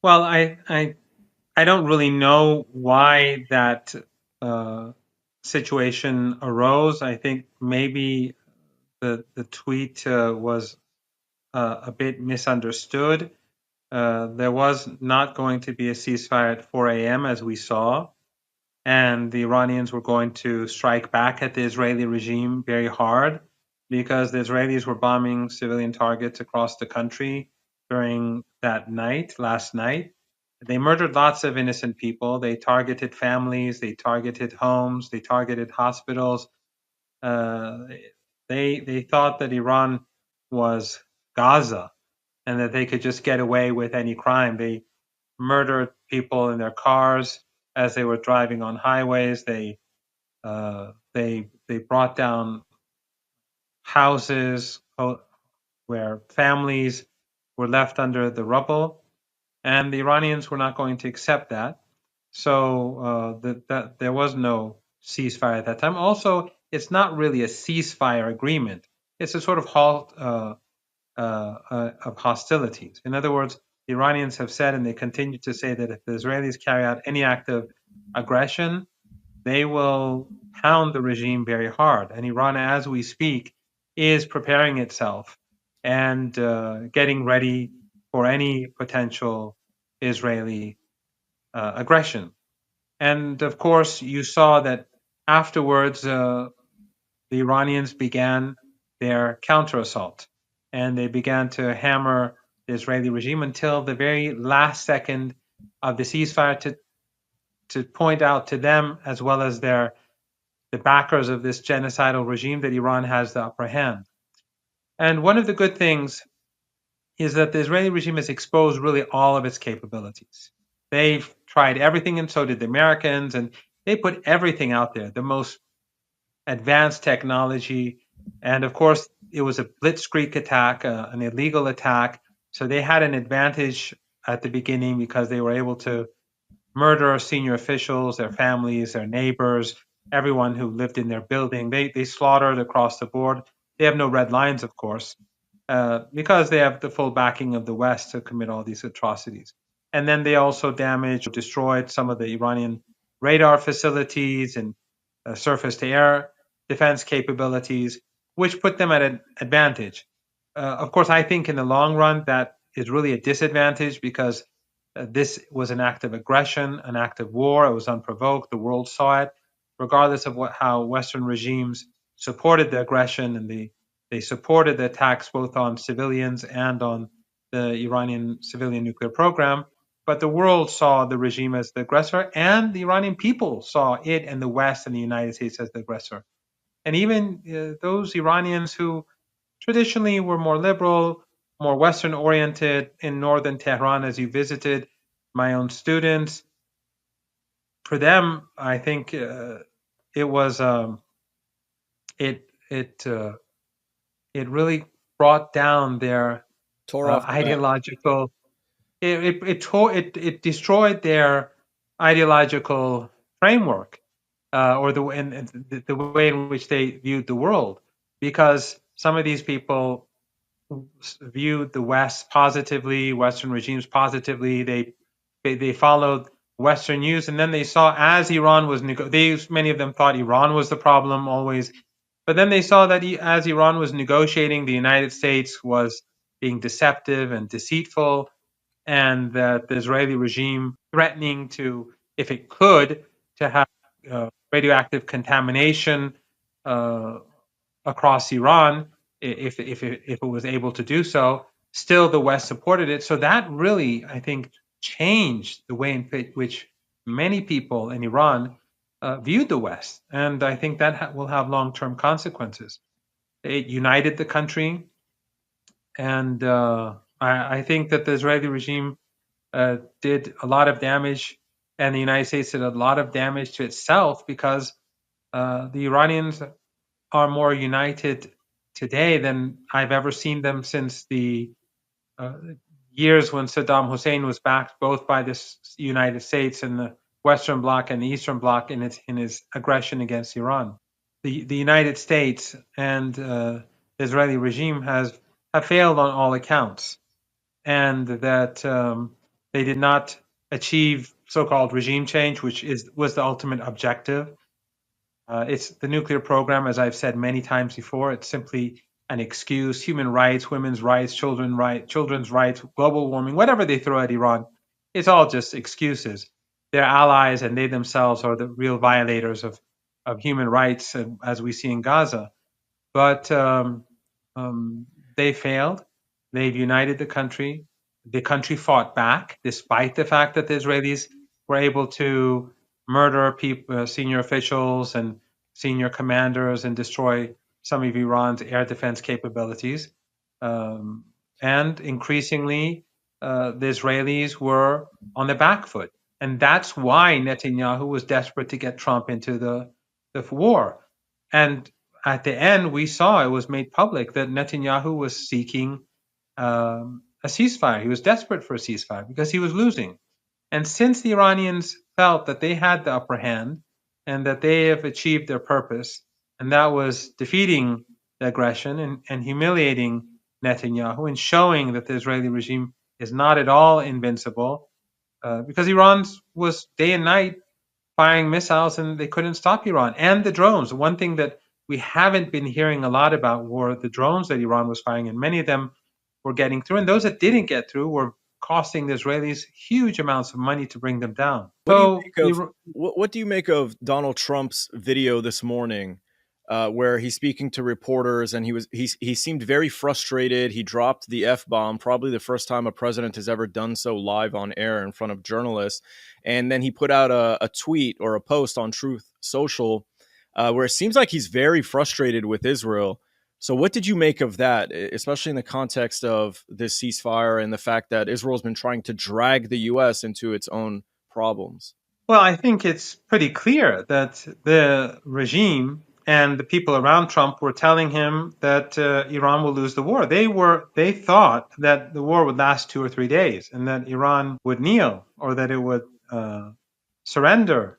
Well, I don't really know why that uh, situation arose. I think maybe the tweet was a bit misunderstood. There was not going to be a ceasefire at 4 a.m. as we saw, and the Iranians were going to strike back at the Israeli regime very hard because the Israelis were bombing civilian targets across the country during that night, last night. They murdered lots of innocent people. They targeted families, they targeted homes, they targeted hospitals. Uh, they thought that Iran was Gaza and that they could just get away with any crime. They murdered people in their cars as they were driving on highways. They brought down houses where families were left under the rubble, and the Iranians were not going to accept that. So that there was no ceasefire at that time. Also, it's not really a ceasefire agreement. It's a sort of halt of hostilities. In other words, the Iranians have said, and they continue to say, that if the Israelis carry out any act of aggression, they will pound the regime very hard. And Iran, as we speak, is preparing itself and getting ready for any potential Israeli aggression. And of course, you saw that afterwards, the Iranians began their counterassault and they began to hammer the Israeli regime until the very last second of the ceasefire to point out to them, as well as the backers of this genocidal regime, that Iran has the upper hand. And one of the good things is that the Israeli regime has exposed really all of its capabilities. They've tried everything, and so did the Americans, and they put everything out there, the most advanced technology. And of course, it was a blitzkrieg attack, an illegal attack. So they had an advantage at the beginning because they were able to murder senior officials, their families, their neighbors, everyone who lived in their building. They slaughtered across the board. They have no red lines, of course, because they have the full backing of the West to commit all these atrocities. And then they also damaged, destroyed some of the Iranian radar facilities and surface to air defense capabilities, which put them at an advantage. Of course, I think in the long run, that is really a disadvantage because this was an act of aggression, an act of war. It was unprovoked. The world saw it, regardless of how Western regimes supported the aggression, and they supported the attacks both on civilians and on the Iranian civilian nuclear program. But the world saw the regime as the aggressor, and the Iranian people saw it and the West and the United States as the aggressor. And even those Iranians who traditionally were more liberal, more Western oriented in northern Tehran, as you visited, my own students, for them, I think it was it it it really brought down their Tore off the band. ideological. It destroyed their ideological framework, or the way in which they viewed the world, because some of these people viewed the West positively, Western regimes positively. They followed Western news, and then they saw, as Iran was many of them thought Iran was the problem always, but then they saw that as Iran was negotiating, the United States was being deceptive and deceitful, and that the Israeli regime threatening to, if it could, to have radioactive contamination uh, across Iran, if it was able to do so. Still, the West supported it. So that really, I think, changed the way in which many people in Iran viewed the West, and I think that will have long-term consequences. It united the country, and I think that the Israeli regime did a lot of damage, and the United States did a lot of damage to itself, because the Iranians are more united today than I've ever seen them since the uh, years when Saddam Hussein was backed both by the United States and the Western Bloc and the Eastern Bloc in his aggression against Iran. The United States and the Israeli regime have failed on all accounts, and that They did not achieve so-called regime change, which was the ultimate objective. It's the nuclear program, as I've said many times before. It's simply an excuse. Human rights, women's rights, children's rights, global warming, whatever they throw at Iran, it's all just excuses. Their allies and they themselves are the real violators of human rights, as we see in Gaza. But they failed. They've united the country. The country fought back, despite the fact that the Israelis were able to murder people, senior officials and senior commanders, and destroy some of Iran's air defense capabilities. And increasingly, the Israelis were on the back foot. And that's why Netanyahu was desperate to get Trump into the war. And at the end, we saw it was made public that Netanyahu was seeking a ceasefire. He was desperate for a ceasefire because he was losing. And since the Iranians felt that they had the upper hand and that they have achieved their purpose, and that was defeating the aggression and humiliating Netanyahu and showing that the Israeli regime is not at all invincible, because Iran was day and night firing missiles and they couldn't stop Iran. And the drones. One thing that we haven't been hearing a lot about were the drones that Iran was firing, and many of them were getting through. And those that didn't get through were costing the Israelis huge amounts of money to bring them down. What do you make of Donald Trump's video this morning, where he's speaking to reporters, and he seemed very frustrated. He dropped the F-bomb, probably the first time a president has ever done so live on air in front of journalists. And then he put out a tweet or a post on Truth Social, where it seems like he's very frustrated with Israel. So what did you make of that, especially in the context of this ceasefire and the fact that Israel's been trying to drag the U.S. into its own problems? Well, I think it's pretty clear that the regime and the people around Trump were telling him that Iran will lose the war. They thought that the war would last 2 or 3 days and that Iran would kneel or that it would surrender.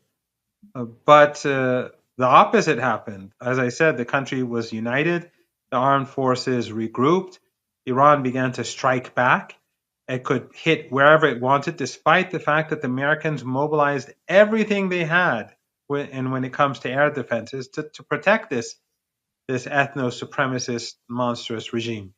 But the opposite happened. As I said, the country was united. The armed forces regrouped. Iran began to strike back. It could hit wherever it wanted, despite the fact that the Americans mobilized everything they had, and when it comes to air defenses, to protect this ethno-supremacist, monstrous regime.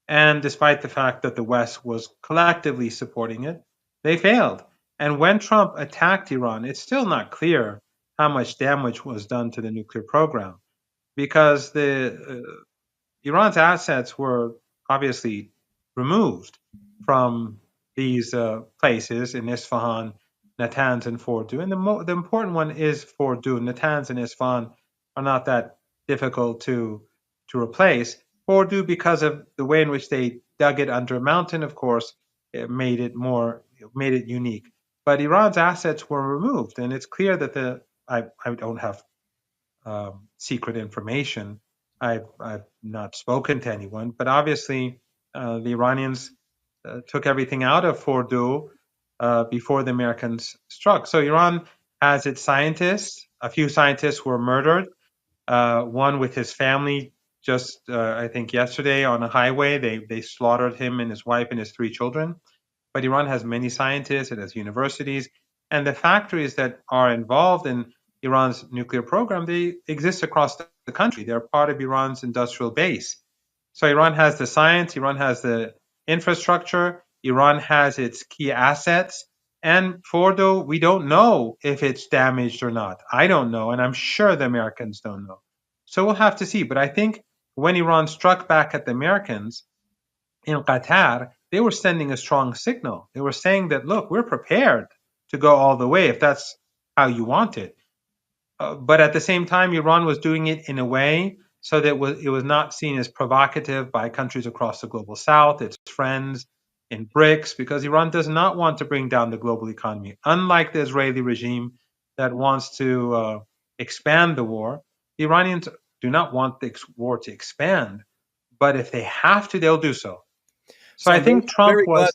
And despite the fact that the West was collectively supporting it, they failed. And when Trump attacked Iran, it's still not clear how much damage was done to the nuclear program, because Iran's assets were obviously removed from these places in Isfahan, Natanz, and Fordow. And the important one is Fordow. Natanz and Isfahan are not that difficult to replace. Fordow, because of the way in which they dug it under a mountain, of course, it made it unique. But Iran's assets were removed, and it's clear that I don't have secret information. I've not spoken to anyone, but obviously the Iranians took everything out of Fordow before the Americans struck. So Iran has its scientists. A few scientists were murdered. One with his family just, I think yesterday on a highway, they slaughtered him and his wife and his 3 children. But Iran has many scientists, it has universities, and the factories that are involved in Iran's nuclear program, they exist across the country. They're part of Iran's industrial base. So Iran has the science, Iran has the infrastructure, Iran has its key assets. And Fordow, we don't know if it's damaged or not. I don't know, and I'm sure the Americans don't know. So we'll have to see. But I think when Iran struck back at the Americans in Qatar, they were sending a strong signal. They were saying that, look, we're prepared to go all the way if that's how you want it. But at the same time, Iran was doing it in a way so that it was not seen as provocative by countries across the global south, its friends in BRICS, because Iran does not want to bring down the global economy. Unlike the Israeli regime that wants to expand the war, the Iranians do not want the war to expand. But if they have to, they'll do so. So I think Trump was...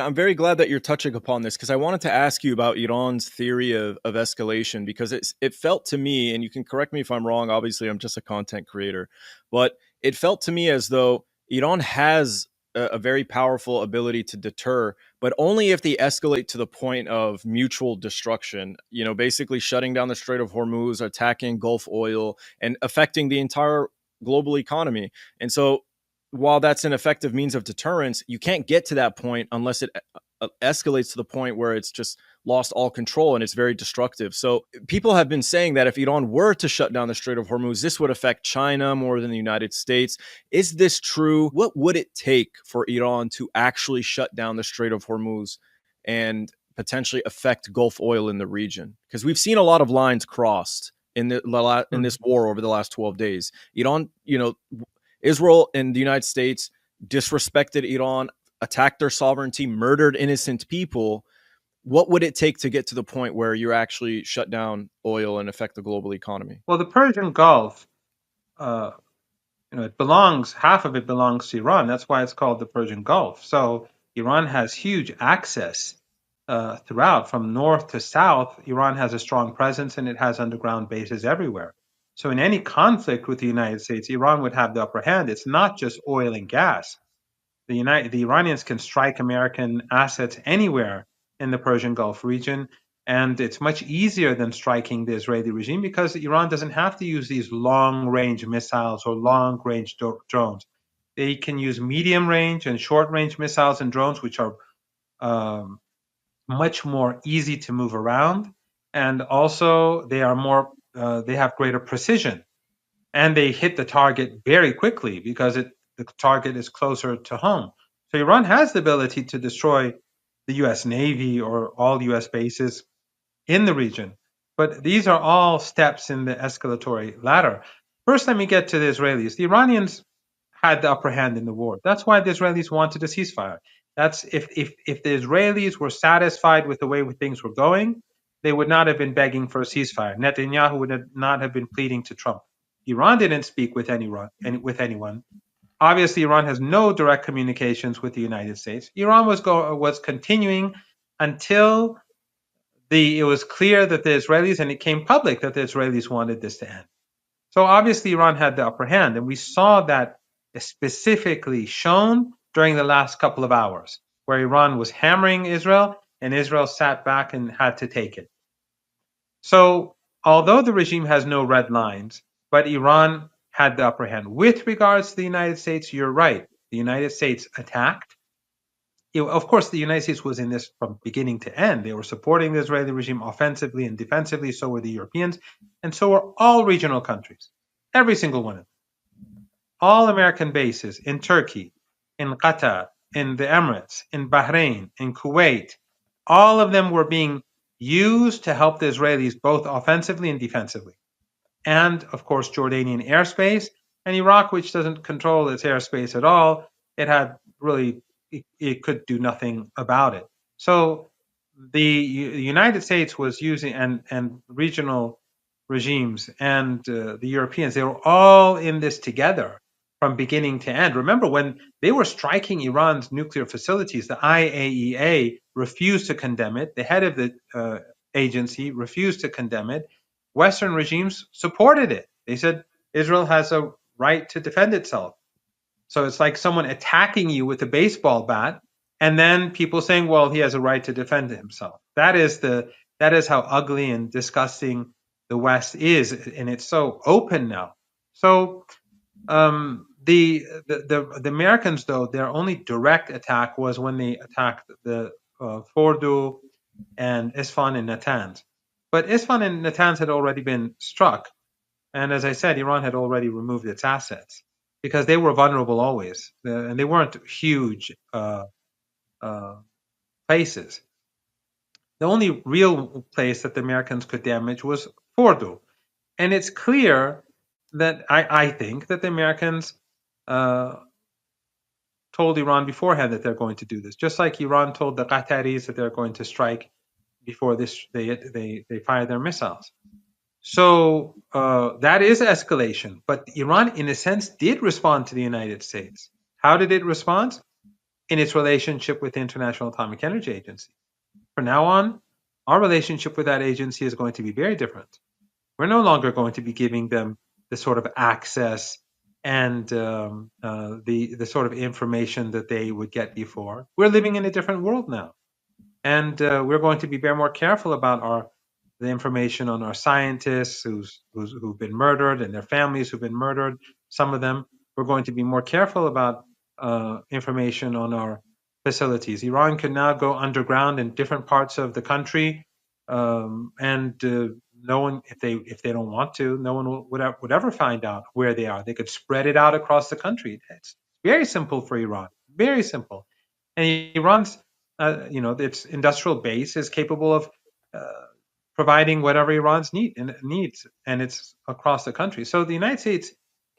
I'm very glad that you're touching upon this, because I wanted to ask you about Iran's theory of escalation, because it felt to me, and you can correct me if I'm wrong, obviously I'm just a content creator, but it felt to me as though Iran has a very powerful ability to deter, but only if they escalate to the point of mutual destruction. You know, basically shutting down the Strait of Hormuz, attacking Gulf oil, and affecting the entire global economy. And so, while that's an effective means of deterrence, you can't get to that point unless it escalates to the point where it's just lost all control and it's very destructive. So people have been saying that if Iran were to shut down the Strait of Hormuz, this would affect China more than the United States. Is this true? What would it take for Iran to actually shut down the Strait of Hormuz and potentially affect Gulf oil in the region? Because we've seen a lot of lines crossed in this war over the last 12 days. Iran, Israel and the United States disrespected Iran, attacked their sovereignty, murdered innocent people. What would it take to get to the point where you actually shut down oil and affect the global economy? Well, the Persian Gulf, half of it belongs to Iran. That's why it's called the Persian Gulf. So Iran has huge access throughout, from north to south. Iran has a strong presence and it has underground bases everywhere. So in any conflict with the United States, Iran would have the upper hand. It's not just oil and gas. The Iranians can strike American assets anywhere in the Persian Gulf region, and it's much easier than striking the Israeli regime because Iran doesn't have to use these long-range missiles or long-range drones. They can use medium-range and short-range missiles and drones, which are much more easy to move around, and also they have greater precision, and they hit the target very quickly because the target is closer to home. So Iran has the ability to destroy the U.S. Navy or all U.S. bases in the region. But these are all steps in the escalatory ladder. First, let me get to the Israelis. The Iranians had the upper hand in the war. That's why the Israelis wanted a ceasefire. That's if the Israelis were satisfied with the way things were going, they would not have been begging for a ceasefire. Netanyahu would not have been pleading to Trump. Iran didn't speak with anyone. Obviously, Iran has no direct communications with the United States. Iran was continuing until it was clear that the Israelis, and it came public that the Israelis wanted this to end. So obviously, Iran had the upper hand, and we saw that specifically shown during the last couple of hours, where Iran was hammering Israel, and Israel sat back and had to take it. So although the regime has no red lines, but Iran had the upper hand. With regards to the United States, you're right. The United States attacked. Of course, the United States was in this from beginning to end. They were supporting the Israeli regime offensively and defensively. So were the Europeans, and so were all regional countries, every single one of them. All American bases in Turkey, in Qatar, in the Emirates, in Bahrain, in Kuwait, all of them were being used to help the Israelis both offensively and defensively. And, of course, Jordanian airspace, and Iraq, which doesn't control its airspace at all, it could do nothing about it. So the United States was using, and regional regimes and the Europeans, they were all in this together from beginning to end. Remember, when they were striking Iran's nuclear facilities, the IAEA refused to condemn it. The head of the agency refused to condemn it. Western regimes supported it. They said Israel has a right to defend itself. So it's like someone attacking you with a baseball bat, and then people saying, well, he has a right to defend himself. That is how ugly and disgusting the West is, and it's so open now. So the Americans, though, their only direct attack was when they attacked the Fordo and Isfahan and Natanz. But Isfahan and Natanz had already been struck, and as I said, Iran had already removed its assets because they were vulnerable always, and they weren't huge places. The only real place that the Americans could damage was Fordo. And it's clear that I think that the Americans told Iran beforehand that they're going to do this, just like Iran told the Qataris that they're going to strike before they fire their missiles. So that is escalation. But Iran, in a sense, did respond to the United States. How did it respond? In its relationship with the International Atomic Energy Agency. From now on, our relationship with that agency is going to be very different. We're no longer going to be giving them the sort of access and the sort of information that they would get before. We're living in a different world now, and we're going to be very more careful about the information on our scientists who've been murdered and their families who've been murdered. Some of them. We're going to be more careful about information on our facilities. Iran can now go underground in different parts of the country, and no one, if they don't want to, no one would ever find out where they are. They could spread it out across the country. It's very simple for Iran. Very simple. And Iran's, its industrial base is capable of uh, providing whatever Iran's needs, and it's across the country. So the United States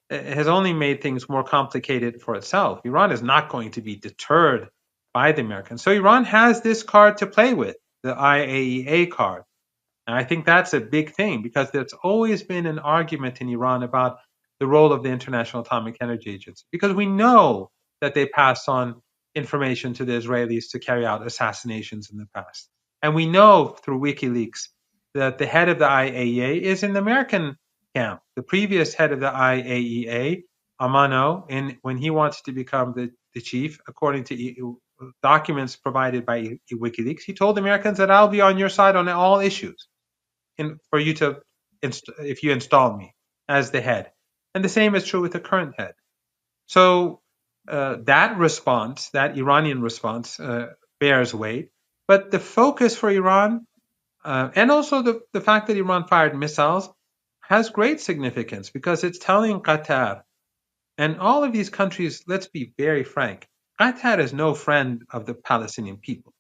has only made things more complicated for itself. Iran is not going to be deterred by the Americans. So Iran has this card to play with, the IAEA card. And I think that's a big thing because there's always been an argument in Iran about the role of the International Atomic Energy Agency because we know that they passed on information to the Israelis to carry out assassinations in the past. And we know through WikiLeaks that the head of the IAEA is in the American camp. The previous head of the IAEA, Amano, when he wants to become the chief, according to documents provided by WikiLeaks, he told the Americans that I'll be on your side on all issues for you to, if you install me as the head. And the same is true with the current head. So that response, that Iranian response, bears weight. But the focus for Iran, and also the fact that Iran fired missiles, has great significance because it's telling Qatar and all of these countries, let's be very frank, Qatar is no friend of the Palestinian people.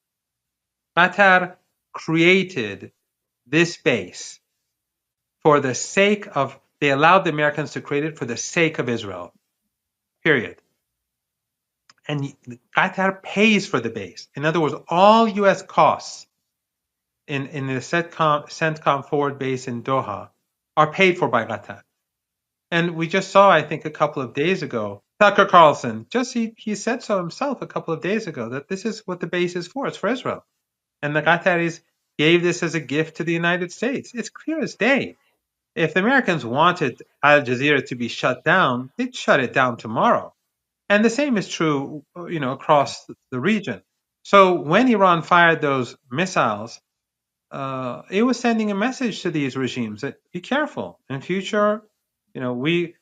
Qatar created this base for the sake of, they allowed the Americans to create it for the sake of Israel, period. And Qatar pays for the base. In other words, all U.S. costs in the CENTCOM forward base in Doha are paid for by Qatar. And we just saw, I think, a couple of days ago, Tucker Carlson, he said so himself a couple of days ago, that this is what the base is for. It's for Israel. And the Qataris gave this as a gift to the United States. It's clear as day. If the Americans wanted Al Jazeera to be shut down, they'd shut it down tomorrow. And the same is true, across the region. So when Iran fired those missiles, it was sending a message to these regimes that be careful in future. You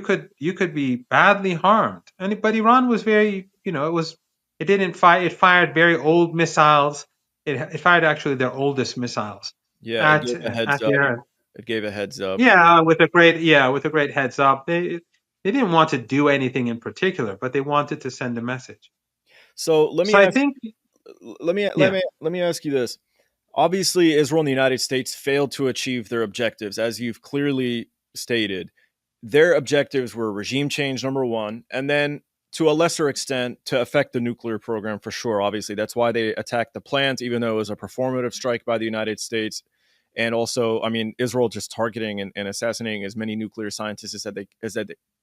could be badly harmed. But Iran was very, it didn't fire. It fired very old missiles. It fired actually their oldest missiles Yeah, it at gave a heads at up. their. It gave a heads up. Yeah, with a great heads up. They didn't want to do anything in particular, but they wanted to send a message. So So I think, yeah, let me ask you this. Obviously, Israel and the United States failed to achieve their objectives, as you've clearly stated. Their objectives were regime change, number one, and then to a lesser extent to affect the nuclear program for sure. Obviously, that's why they attacked the plant, even though it was a performative strike by the United States. And also, I mean, Israel just targeting and assassinating as many nuclear scientists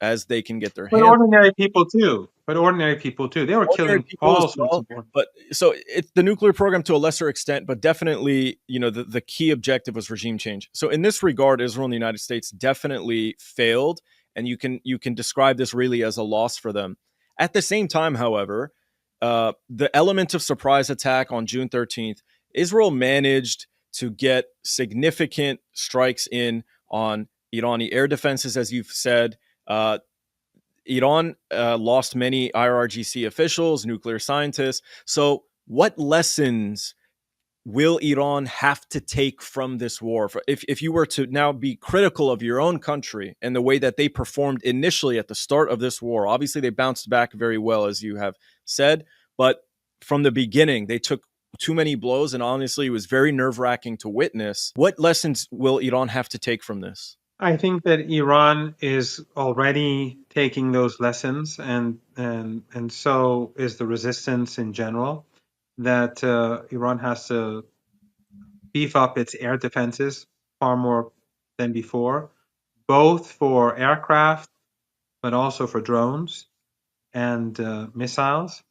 as they can get their but hands. ordinary people too. They were Ordinary killing people as all sorts well, of ordinary. but so it's the nuclear program to a lesser extent, but definitely, the key objective was regime change. So in this regard, Israel and the United States definitely failed, and you can describe this really as a loss for them. At the same time, however, the element of surprise attack on June 13th, Israel managed to get significant strikes in on Irani air defenses, as you've said. Iran lost many IRGC officials, nuclear scientists. So, what lessons will Iran have to take from this war? If you were to now be critical of your own country and the way that they performed initially at the start of this war, obviously they bounced back very well, as you have said, but from the beginning, they took too many blows, and honestly, it was very nerve wracking to witness. What lessons will Iran have to take from this? I think that Iran is already taking those lessons, and so is the resistance in general. That Iran has to beef up its air defenses far more than before, both for aircraft, but also for drones and missiles.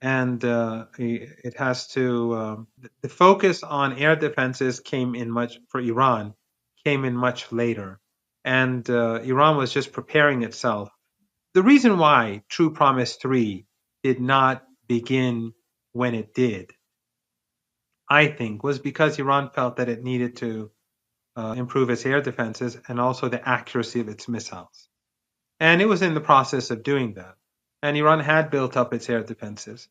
And it has to, the focus on air defenses for Iran came in much later. and Iran was just preparing itself. The reason why True Promise 3 did not begin when it did, I think, was because Iran felt that it needed to improve its air defenses and also the accuracy of its missiles. And it was in the process of doing that. And Iran had built up its air defenses.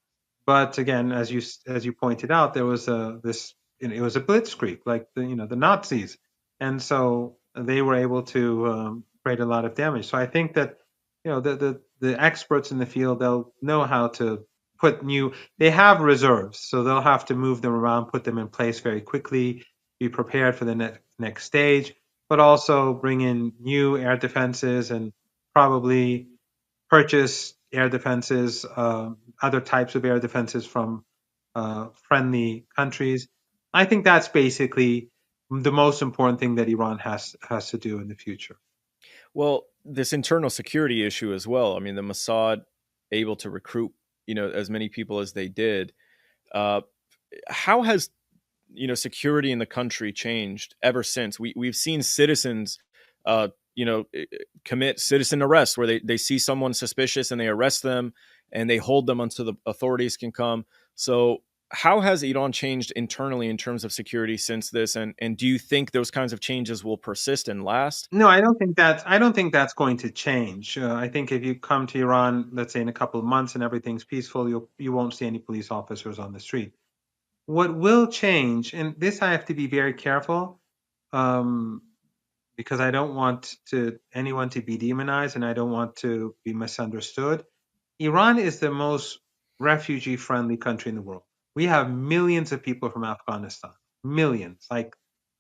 But again, as you pointed out, there was it was a blitzkrieg, like the Nazis, and so they were able to create a lot of damage. So I think that the experts in the field, they'll know how to put new. They have reserves, so they'll have to move them around, put them in place very quickly, be prepared for the next stage, but also bring in new air defenses and probably purchase air defenses, other types of air defenses from friendly countries. I think that's basically the most important thing that Iran has to do in the future. Well, this internal security issue as well. I mean, the Mossad able to recruit, as many people as they did. Uh, how has security in the country changed ever since? We've seen citizens, commit citizen arrests where they see someone suspicious and they arrest them and they hold them until the authorities can come. So how has Iran changed internally in terms of security since this? And do you think those kinds of changes will persist and last? No, I don't think that's going to change. I think if you come to Iran, let's say in a couple of months and everything's peaceful, you won't see any police officers on the street. What will change, and this I have to be very careful, um, because I don't want anyone to be demonized and I don't want to be misunderstood. Iran is the most refugee friendly country in the world. We have millions of people from Afghanistan, millions, like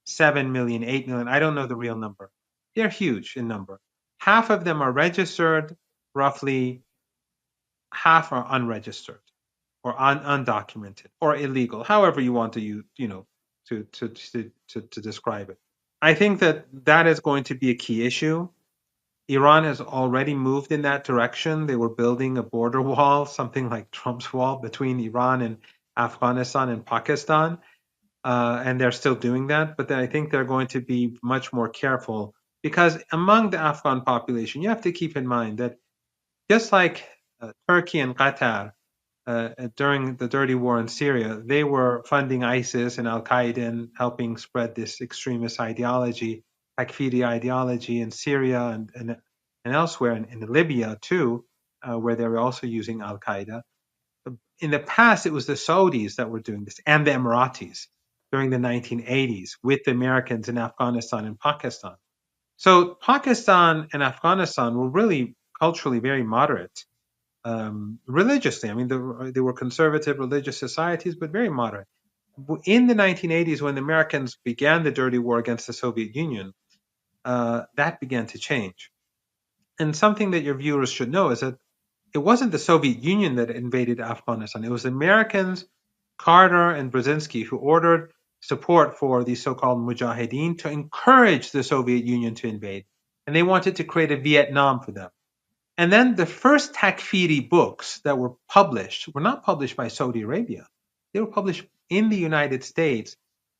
7 million, 8 million. I don't know the real number. They're huge in number. Half of them are registered, roughly half are unregistered or undocumented or illegal, however you want to to describe it. I think that is going to be a key issue. Iran has already moved in that direction. They were building a border wall, something like Trump's wall between Iran and Afghanistan and Pakistan, and they're still doing that. But I think they're going to be much more careful because among the Afghan population, you have to keep in mind that just like Turkey and Qatar during the dirty war in Syria, they were funding ISIS and Al Qaeda and helping spread this extremist ideology, Takfiri ideology in Syria and elsewhere, in Libya too, where they were also using Al Qaeda. In the past, it was the Saudis that were doing this and the Emiratis during the 1980s with the Americans in Afghanistan and Pakistan. So Pakistan and Afghanistan were really culturally very moderate religiously. I mean, they were conservative religious societies, but very moderate. In the 1980s, when the Americans began the dirty war against the Soviet Union, that began to change. And something that your viewers should know is that it wasn't the Soviet Union that invaded Afghanistan. It was Americans, Carter and Brzezinski, who ordered support for the so-called Mujahideen to encourage the Soviet Union to invade. And they wanted to create a Vietnam for them. And then the first Takfiri books that were published were not published by Saudi Arabia. They were published in the United States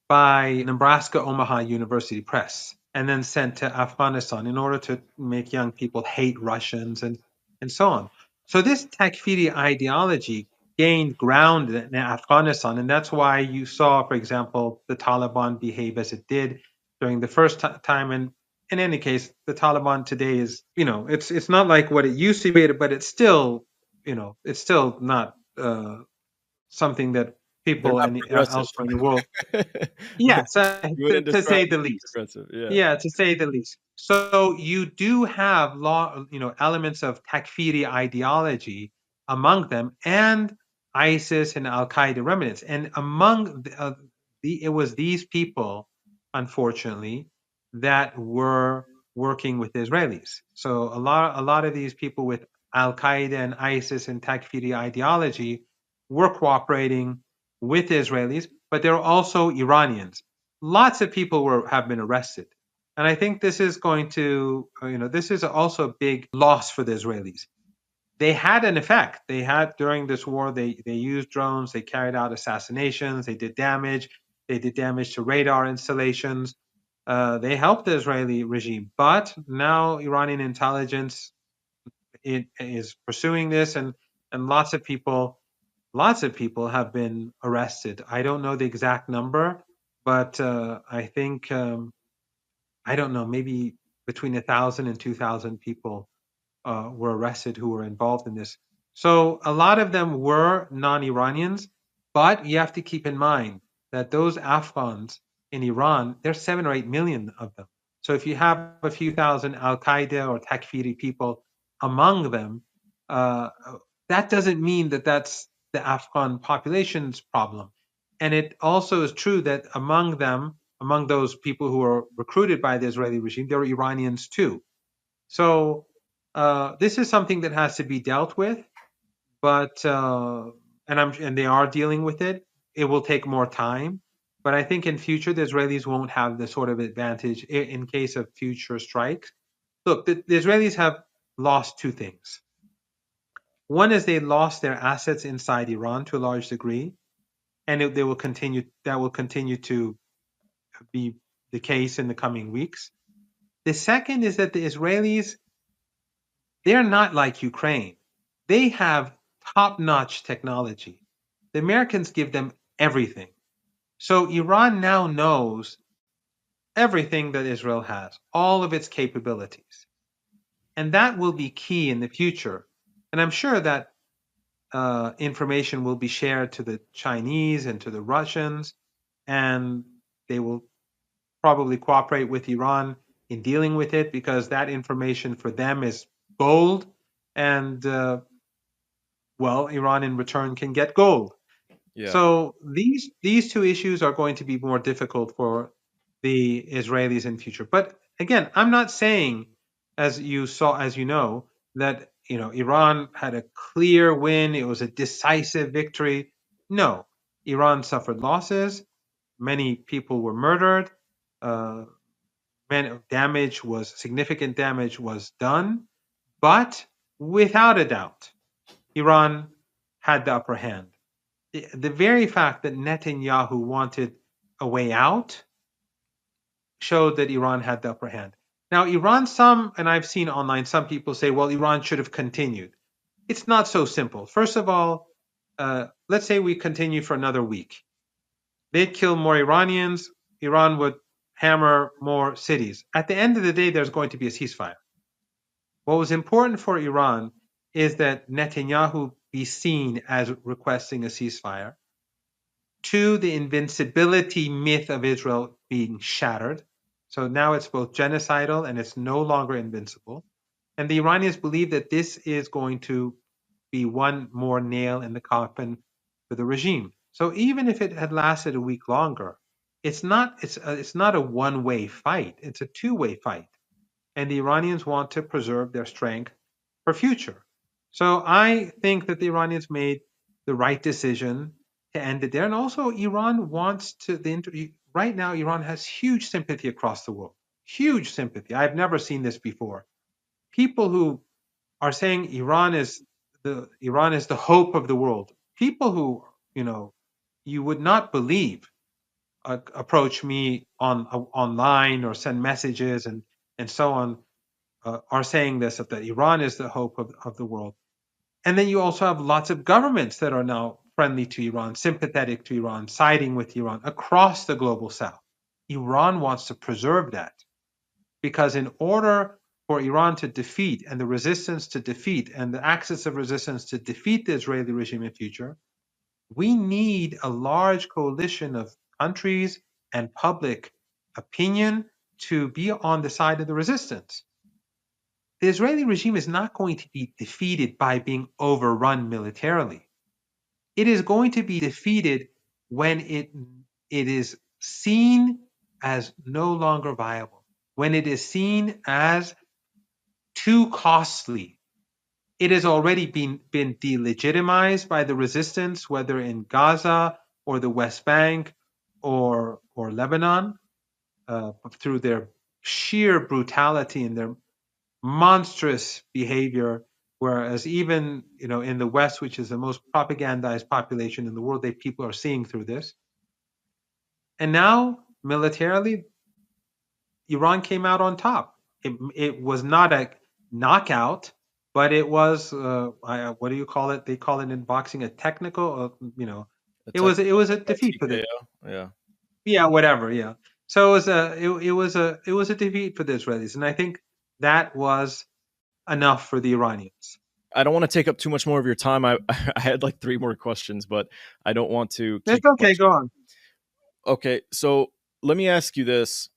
by Nebraska Omaha University Press and then sent to Afghanistan in order to make young people hate Russians and so on. So this Takfiri ideology gained ground in Afghanistan, and that's why you saw, for example, the Taliban behave as it did during the first time. And in any case, the Taliban today is, it's not like what it used to be, but it's still, it's still not something that They're people not progressive. elsewhere in the world, yes, You wouldn't to describe say them the as least. progressive. Yeah. Yeah, to say the least. So you do have elements of Takfiri ideology among them, and ISIS and Al Qaeda remnants. And among it was these people, unfortunately, that were working with Israelis. So a lot of these people with Al Qaeda and ISIS and Takfiri ideology were cooperating with Israelis, but there were also Iranians. Lots of people have been arrested. And I think this is going to, this is also a big loss for the Israelis. They had an effect. They had during this war, they used drones, they carried out assassinations, they did damage to radar installations. They helped the Israeli regime, but now Iranian intelligence is pursuing this, and lots of people have been arrested. I don't know the exact number, but I think I don't know, maybe between 1,000 and 2,000 people were arrested who were involved in this. So a lot of them were non-Iranians, but you have to keep in mind that those Afghans in Iran, there's 7 or 8 million of them. So if you have a few thousand Al Qaeda or Takfiri people among them, uh, that doesn't mean that that's the Afghan population's problem. And it also is true that among them, among those people who were recruited by the Israeli regime, there were Iranians too. So this is something that has to be dealt with, but and they are dealing with it. It will take more time, but I think in future the Israelis won't have the sort of advantage in case of future strikes. Look, the Israelis have lost two things. One is they lost their assets inside Iran to a large degree, and they will continue. That will continue to be the case in the coming weeks. The second is that the Israelis, they're not like Ukraine. They have top-notch technology. The Americans give them everything. So Iran now knows everything that Israel has, all of its capabilities. And that will be key in the future. And I'm sure that information will be shared to the Chinese and to the Russians, and they will probably cooperate with Iran in dealing with it because that information for them is gold. And well, Iran in return can get gold. Yeah. So these two issues are going to be more difficult for the Israelis in future. But again, I'm not saying, as you know, that Iran had a clear win. It was a decisive victory. No, Iran suffered losses. Many people were murdered. Uh, significant damage was done. But without a doubt, Iran had the upper hand. The very fact that Netanyahu wanted a way out showed that Iran had the upper hand. Now, and I've seen online, some people say, well, Iran should have continued. It's not so simple. First of all, let's say we continue for another week. They'd kill more Iranians. Iran would hammer more cities. At the end of the day, there's going to be a ceasefire. What was important for Iran is that Netanyahu be seen as requesting a ceasefire. Two, the invincibility myth of Israel being shattered. So now it's both genocidal and it's no longer invincible. And the Iranians believe that this is going to be one more nail in the coffin for the regime. So even if it had lasted a week longer, it's not a one-way fight. It's a two-way fight. And the Iranians want to preserve their strength for future. So I think that the Iranians made the right decision to end it there. And also, Iran wants right now, Iran has huge sympathy across the world. Huge sympathy. I've never seen this before. People who are saying Iran is the hope of the world. People who, you would not believe approach me online or send messages and so on are saying this, that Iran is the hope of the world. And then you also have lots of governments that are now friendly to Iran, sympathetic to Iran, siding with Iran across the global south. Iran wants to preserve that because in order for Iran to defeat and the resistance to defeat and the axis of resistance to defeat the Israeli regime in future, we need a large coalition of countries and public opinion to be on the side of the resistance. The Israeli regime is not going to be defeated by being overrun militarily. It is going to be defeated when it is seen as no longer viable, when it is seen as too costly. It has already been delegitimized by the resistance, whether in Gaza or the West Bank or Lebanon, through their sheer brutality and their monstrous behavior. Whereas even in the West, which is the most propagandized population in the world, people are seeing through this. And now militarily, Iran came out on top. It was not a knockout, but it was what do you call it? They call it in boxing a technical. A it was a technical defeat for the TKO. Yeah. yeah whatever yeah. So it was a defeat for the Israelis, and I think that was enough for the Iranians. I don't want to take up too much more of your time. I had like three more questions, but I don't want to keep It's you okay. much. Go on. Okay, so let me ask you this.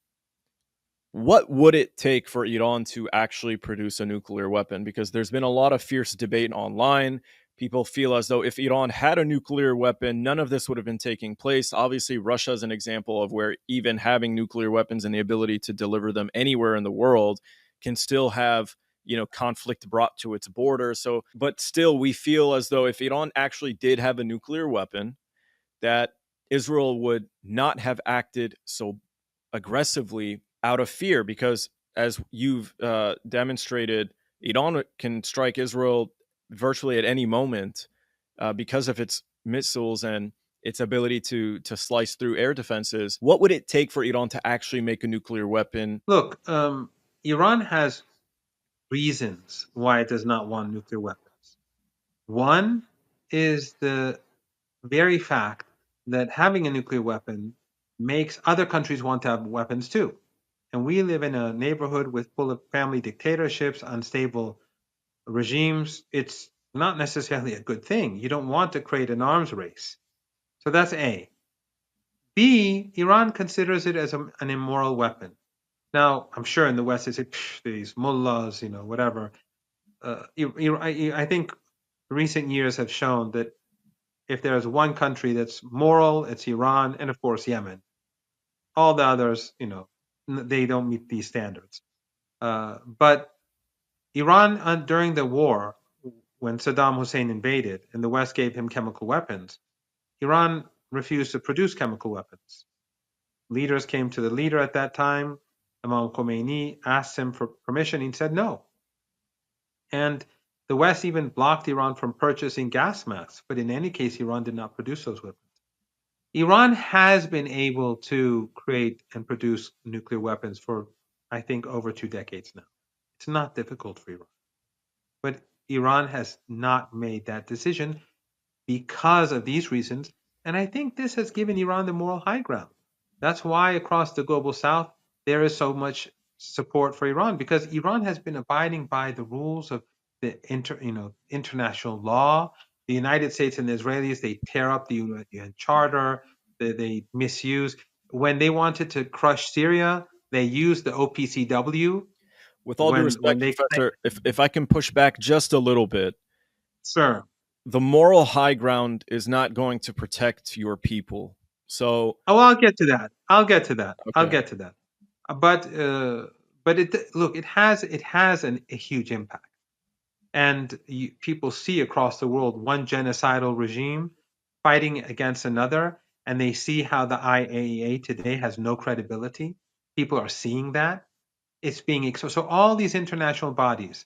What would it take for Iran to actually produce a nuclear weapon? Because there's been a lot of fierce debate online. People feel as though if Iran had a nuclear weapon, none of this would have been taking place. Obviously, Russia is an example of where even having nuclear weapons and the ability to deliver them anywhere in the world can still have conflict brought to its border. So, but still, we feel as though if Iran actually did have a nuclear weapon, that Israel would not have acted so aggressively out of fear because, as you've demonstrated, Iran can strike Israel virtually at any moment because of its missiles and its ability to slice through air defenses. What would it take for Iran to actually make a nuclear weapon? Look, Iran has reasons why it does not want nuclear weapons. One is the very fact that having a nuclear weapon makes other countries want to have weapons too. And we live in a neighborhood with full of family dictatorships, unstable regimes. It's not necessarily a good thing. You don't want to create an arms race. So that's A. B, Iran considers it as an immoral weapon. Now, I'm sure in the West they say, these mullahs, whatever. I think recent years have shown that if there's one country that's moral, it's Iran, and of course Yemen. All the others, they don't meet these standards. But Iran, during the war, when Saddam Hussein invaded and the West gave him chemical weapons, Iran refused to produce chemical weapons. Leaders came to the leader at that time, Imam Khomeini, asked him for permission. He said no. And the West even blocked Iran from purchasing gas masks. But in any case, Iran did not produce those weapons. Iran has been able to create and produce nuclear weapons for, I think, over 2 decades now. It's not difficult for Iran. But Iran has not made that decision because of these reasons. And I think this has given Iran the moral high ground. That's why across the global south, there is so much support for Iran, because Iran has been abiding by the rules of the international law. The United States and the Israelis, they tear up the UN Charter, they misuse. When they wanted to crush Syria, they used the OPCW. With all due When respect, they claim, Professor, if I can push back just a little bit, sir. the moral high ground is not going to protect your people. So, Oh, I'll get to that. I'll get to that. I'll okay. get to that. But it has a huge impact, and people see across the world one genocidal regime fighting against another, and they see how the IAEA today has no credibility. People are seeing that it's being exposed. So all these international bodies,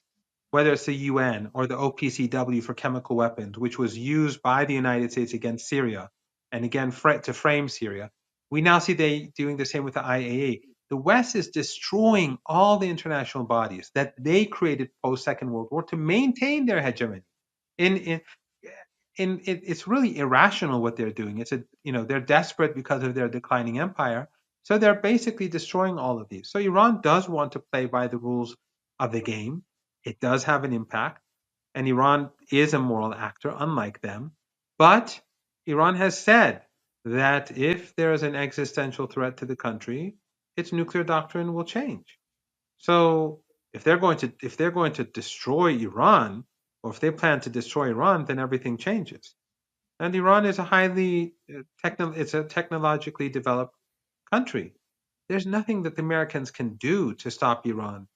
whether it's the UN or the OPCW for chemical weapons, which was used by the United States against Syria and again to frame Syria, we now see they doing the same with the IAEA. The West is destroying all the international bodies that they created post Second World War to maintain their hegemony. In in it's really irrational what they're doing. They're desperate because of their declining empire, so they're basically destroying all of these. So Iran does want to play by the rules of the game. It does have an impact, and Iran is a moral actor, unlike them. But Iran has said that if there is an existential threat to the country, its nuclear doctrine will change. So if they're going to destroy Iran, or if they plan to destroy Iran, then everything changes. And Iran is a highly it's a technologically developed country. There's nothing that the Americans can do to stop Iran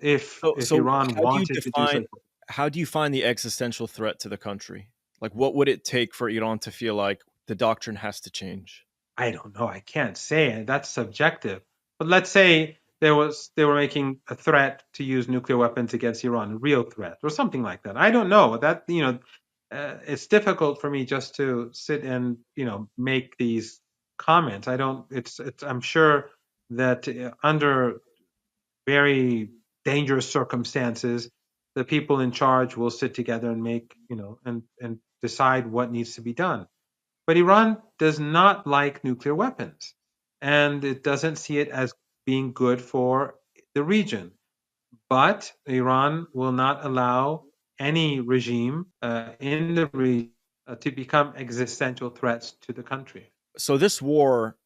if So Iran wanted to do so. how do you find the existential threat to the country? Like, what would it take for Iran to feel like the doctrine has to change? I don't know. I can't say. That's subjective. But let's say they were making a threat to use nuclear weapons against Iran, a real threat, or something like that. I don't know. It's difficult for me just to sit and make these comments. I don't. I'm sure. that under very dangerous circumstances, the people in charge will sit together and make, and decide what needs to be done. But Iran does not like nuclear weapons, and it doesn't see it as being good for the region. But Iran will not allow any regime in the region to become existential threats to the country. So this war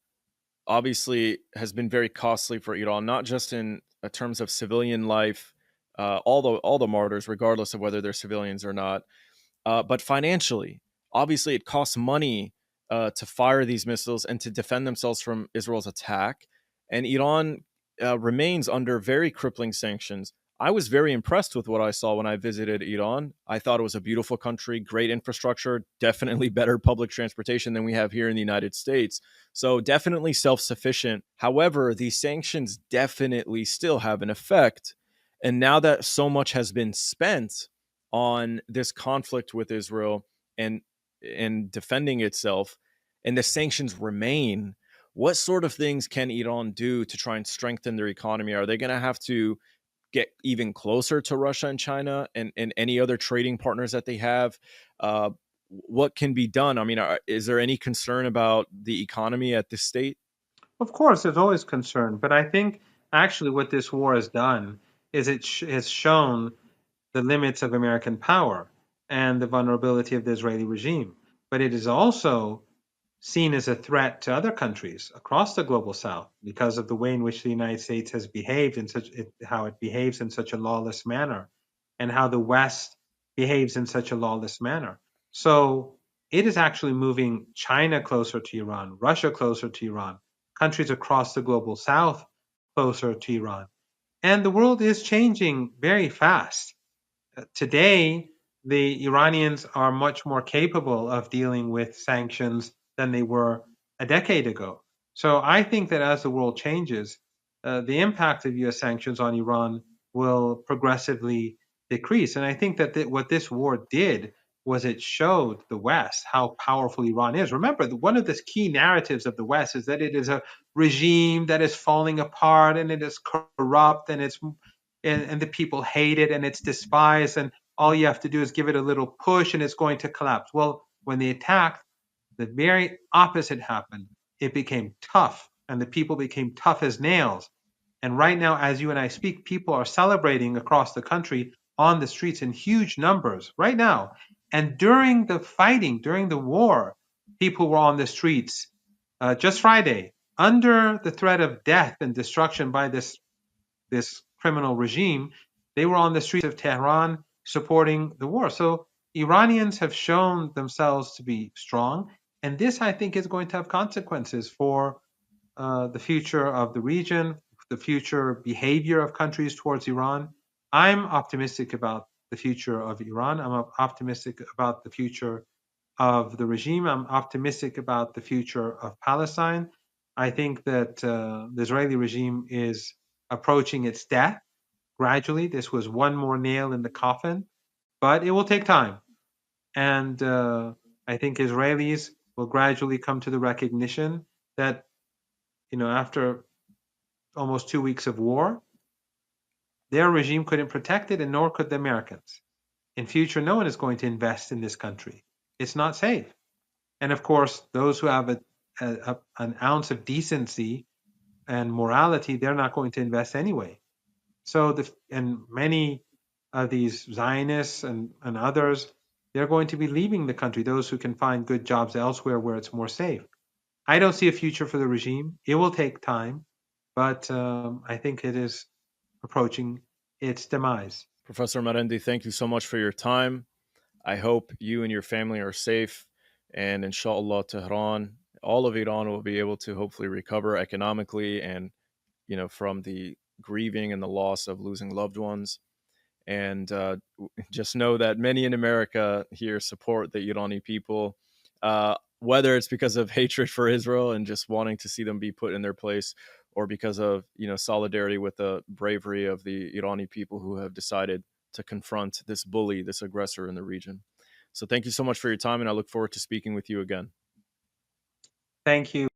obviously has been very costly for Iran, not just in terms of civilian life, all the martyrs, regardless of whether they're civilians or not, but financially. Obviously, it costs money to fire these missiles and to defend themselves from Israel's attack. And Iran remains under very crippling sanctions. I was very impressed with what I saw when I visited Iran. I thought it was a beautiful country, great infrastructure, definitely better public transportation than we have here in the United States. So, definitely self sufficient. However, these sanctions definitely still have an effect. And now that so much has been spent on this conflict with Israel and defending itself, and the sanctions remain, what sort of things can Iran do to try and strengthen their economy? Are they going to have to get even closer to Russia and China and any other trading partners that they have? What can be done? I mean, is there any concern about the economy at this state? Of course, there's always concern, but I think actually what this war has done is has shown the limits of American power and the vulnerability of the Israeli regime. But it is also seen as a threat to other countries across the global south because of the way in which the United States has behaved how it behaves in such a lawless manner, and how the West behaves in such a lawless manner. So it is actually moving China closer to Iran, Russia closer to Iran, countries across the global south closer to Iran. And the world is changing very fast. Today, the Iranians are much more capable of dealing with sanctions than they were a decade ago. So I think that as the world changes, the impact of US sanctions on Iran will progressively decrease. And I think that what this war did was it showed the West how powerful Iran is. Remember, one of the key narratives of the West is that it is a regime that is falling apart and it is corrupt and and the people hate it and it's despised, and all you have to do is give it a little push and it's going to collapse. Well, when they attacked, the very opposite happened. It became tough and the people became tough as nails. And right now, as you and I speak, people are celebrating across the country on the streets in huge numbers right now. And during the fighting, during the war, people were on the streets just Friday under the threat of death and destruction by this criminal regime. They were on the streets of Tehran supporting the war. So Iranians have shown themselves to be strong, and this, I think, is going to have consequences for the future of the region, the future behavior of countries towards Iran. I'm optimistic about the future of Iran. I'm optimistic about the future of the regime. I'm optimistic about the future of Palestine. I think that the Israeli regime is approaching its death gradually. This was one more nail in the coffin, but it will take time. And I think Israelis will gradually come to the recognition that, after almost 2 weeks of war, their regime couldn't protect it, and nor could the Americans. In future, no one is going to invest in this country. It's not safe. And of course, those who have an ounce of decency and morality, they're not going to invest anyway. So, and many of these Zionists and others, they're going to be leaving the country, those who can find good jobs elsewhere where it's more safe. I don't see a future for the regime. It will take time, but I think it is approaching its demise. Professor Marandi, thank you so much for your time. I hope you and your family are safe. And inshallah, Tehran, all of Iran will be able to hopefully recover economically and, from the grieving and the loss of losing loved ones. And just know that many in America here support the Irani people, whether it's because of hatred for Israel and just wanting to see them be put in their place, or because of solidarity with the bravery of the Irani people who have decided to confront this bully, this aggressor in the region. So thank you so much for your time, and I look forward to speaking with you again. Thank you.